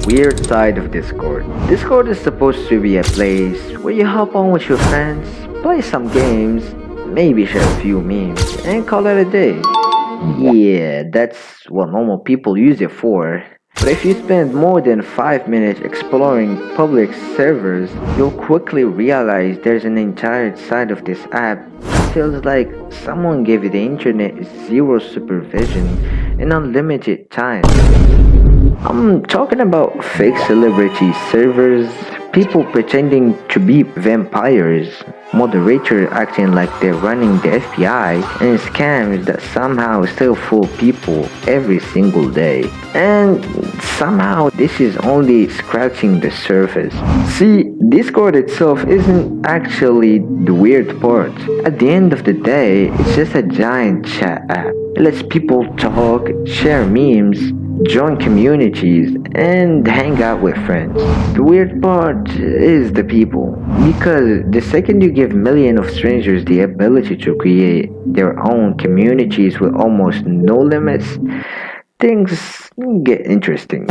weird side of Discord. Discord is supposed to be a place where you hop on with your friends, play some games, maybe share a few memes, and call it a day. Yeah, that's what normal people use it for. But if you spend more than 5 minutes exploring public servers, you'll quickly realize there's an entire side of this app. It feels like someone gave the internet zero supervision and unlimited time. I'm talking about fake celebrity servers, people pretending to be vampires, moderators acting like they're running the FBI, and scams that somehow still fool people every single day. And somehow this is only scratching the surface. See, Discord itself isn't actually the weird part. At the end of the day, it's just a giant chat app. It lets people talk, share memes, join communities, and hang out with friends. The weird part is the people, because the second you give millions of strangers the ability to create their own communities with almost no limits, things get interesting.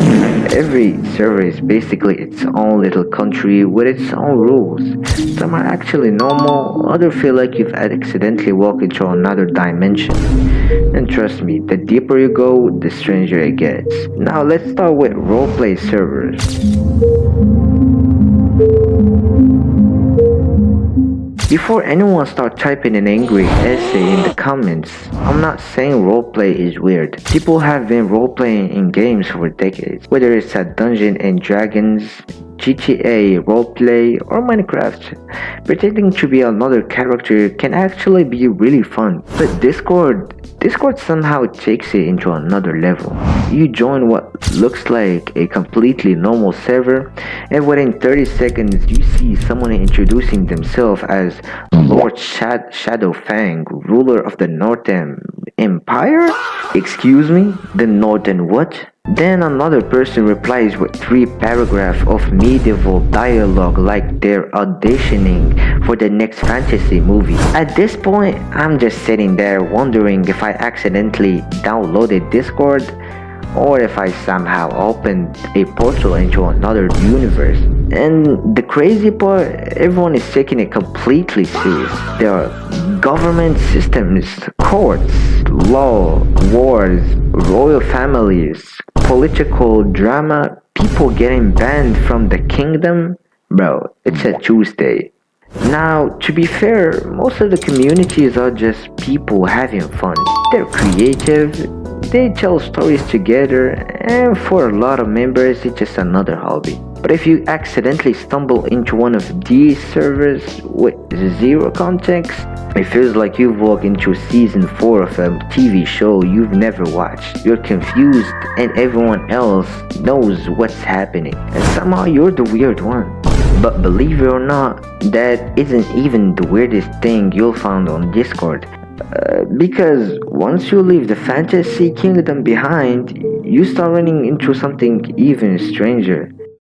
Every server is basically its own little country with its own rules. Some are actually normal, others feel like you've accidentally walked into another dimension. And trust me, the deeper you go, the stranger it gets. Now let's start with roleplay servers. Before anyone starts typing an angry essay in the comments, I'm not saying roleplay is weird. People have been roleplaying in games for decades, whether it's a Dungeons and Dragons, GTA roleplay, or Minecraft. Pretending to be another character can actually be really fun. But Discord somehow takes it into another level. You join what looks like a completely normal server, and within 30 seconds you see someone introducing themselves as Lord Shadowfang, ruler of the Northern Empire? Excuse me? The Northern what? Then another person replies with 3 paragraphs of medieval dialogue like they're auditioning for the next fantasy movie. At this point, I'm just sitting there wondering if I accidentally downloaded Discord or if I somehow opened a portal into another universe. And the crazy part, everyone is taking it completely serious. There are government systems, courts, law, wars, royal families, political drama, people getting banned from the kingdom. Bro, it's a Tuesday. Now, to be fair, most of the communities are just people having fun. They're creative, they tell stories together, and for a lot of members, it's just another hobby. But if you accidentally stumble into one of these servers with zero context, it feels like you've walked into season 4 of a TV show you've never watched. You're confused and everyone else knows what's happening. And somehow you're the weird one. But believe it or not, that isn't even the weirdest thing you'll find on Discord. Because once you leave the fantasy kingdom behind, you start running into something even stranger.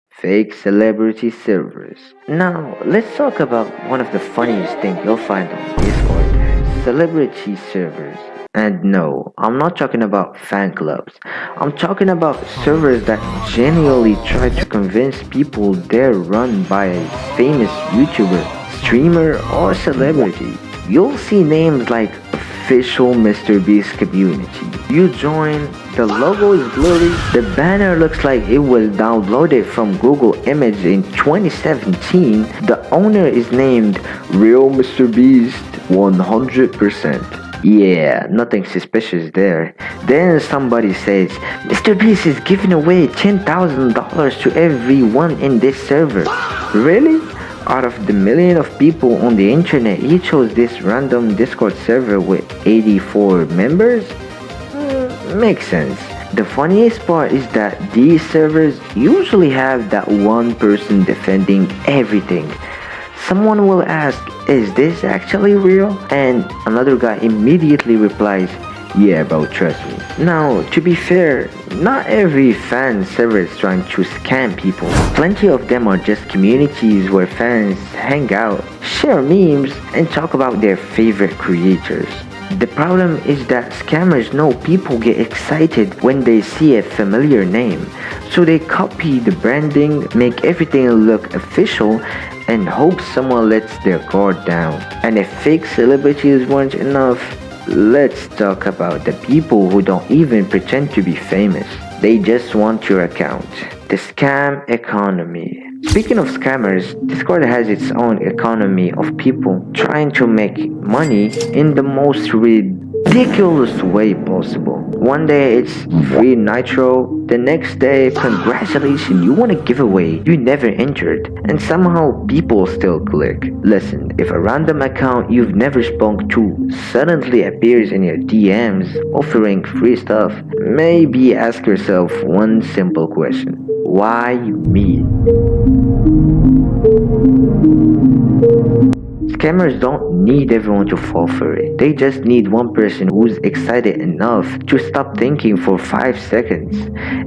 Fake celebrity servers. Now, let's talk about one of the funniest things you'll find on Discord. Celebrity servers. And no, I'm not talking about fan clubs. I'm talking about servers that genuinely try to convince people they're run by a famous YouTuber, streamer, or celebrity. You'll see names like official MrBeast community. You join, the logo is blurry, the banner looks like it was downloaded from Google Image in 2017, the owner is named Real MrBeast 100%. Yeah, nothing suspicious there. Then somebody says, MrBeast is giving away $10,000 to everyone in this server. Really? Out of the million of people on the internet, he chose this random Discord server with 84 members? Makes sense. The funniest part is that these servers usually have that one person defending everything. Someone will ask, is this actually real? And another guy immediately replies, yeah bro, trust me. Now, to be fair, not every fan server is trying to scam people. Plenty of them are just communities where fans hang out, share memes, and talk about their favorite creators. The problem is that scammers know people get excited when they see a familiar name, so they copy the branding, make everything look official, and hope someone lets their guard down. And if fake celebrities weren't enough, let's talk about the people who don't even pretend to be famous. They just want your account. The scam economy. Speaking of scammers, Discord has its own economy of people trying to make money in the most ridiculous way possible. One day it's free Nitro, the next day, congratulations, you won a giveaway you never entered, and somehow people still click. Listen, if a random account you've never spoken to suddenly appears in your DMs offering free stuff, maybe ask yourself one simple question. Why me? Scammers don't need everyone to fall for it. They just need one person who's excited enough to stop thinking for 5 seconds.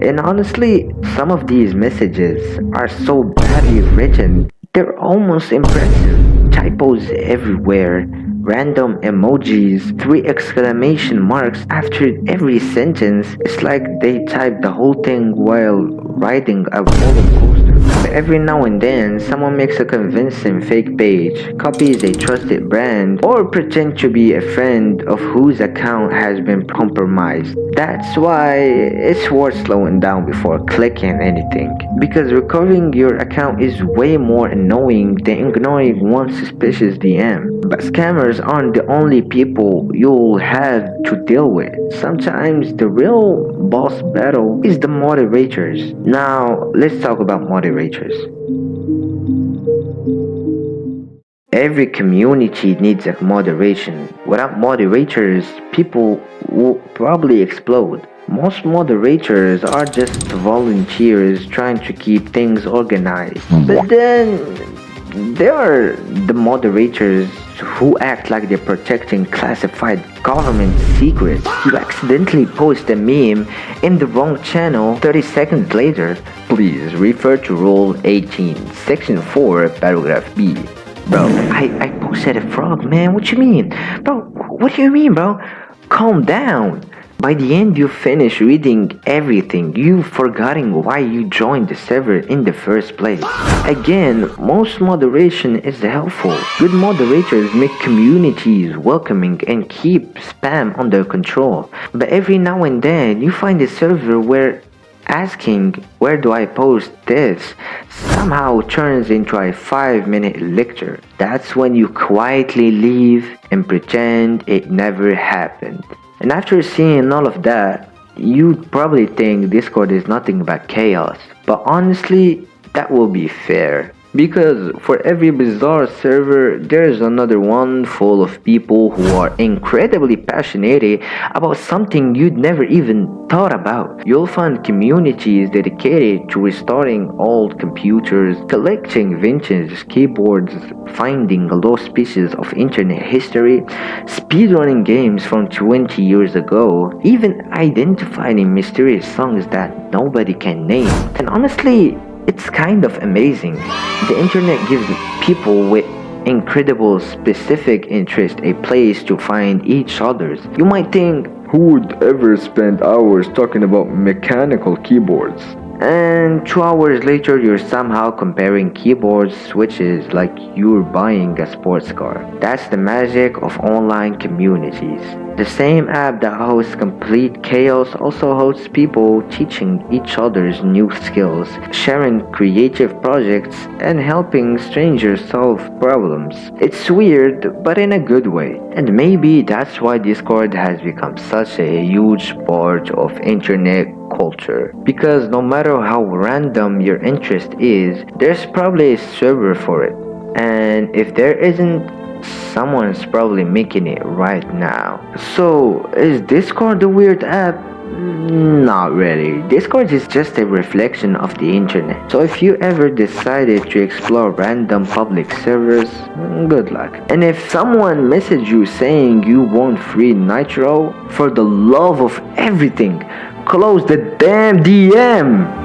And honestly, some of these messages are so badly written, they're almost impressive. Typos everywhere, random emojis, 3 exclamation marks after every sentence. It's like they typed the whole thing while riding a roller coaster. But every now and then, someone makes a convincing fake page, copies a trusted brand, or pretend to be a friend of whose account has been compromised. That's why it's worth slowing down before clicking anything. Because recovering your account is way more annoying than ignoring one suspicious DM. But scammers aren't the only people you'll have to deal with. Sometimes the real boss battle is the moderators. Now, let's talk about moderators. Every community needs a moderation. Without moderators, people will probably explode. Most moderators are just volunteers trying to keep things organized. But then there are the moderators who act like they're protecting classified government secrets. You accidentally post a meme in the wrong channel 30 seconds later. Please refer to Rule 18, Section 4, Paragraph B. Bro, I posted a frog, man. What you mean? Bro, what do you mean, bro? Calm down. By the end you finish reading everything, you've forgotten why you joined the server in the first place. Again, most moderation is helpful. Good moderators make communities welcoming and keep spam under control. But every now and then you find a server where asking where do I post this somehow turns into a 5-minute lecture. That's when you quietly leave and pretend it never happened. And after seeing all of that, you'd probably think Discord is nothing but chaos. But honestly, that will be fair. Because for every bizarre server, there's another one full of people who are incredibly passionate about something you'd never even thought about. You'll find communities dedicated to restoring old computers, collecting vintage keyboards, finding lost pieces of internet history, speedrunning games from 20 years ago, even identifying mysterious songs that nobody can name. And honestly, it's kind of amazing. The internet gives people with incredible specific interest a place to find each other's. You might think, who would ever spend hours talking about mechanical keyboards? And 2 hours later, you're somehow comparing keyboard switches like you're buying a sports car. That's the magic of online communities. The same app that hosts complete chaos also hosts people teaching each other's new skills, sharing creative projects, and helping strangers solve problems. It's weird, but in a good way. And maybe that's why Discord has become such a huge part of internet culture. Because no matter how random your interest is, there's probably a server for it. And if there isn't, someone's probably making it right now. So, is Discord a weird app? Not really. Discord is just a reflection of the internet. So if you ever decided to explore random public servers, good luck. And if someone messaged you saying you want free Nitro, for the love of everything, close the damn DM!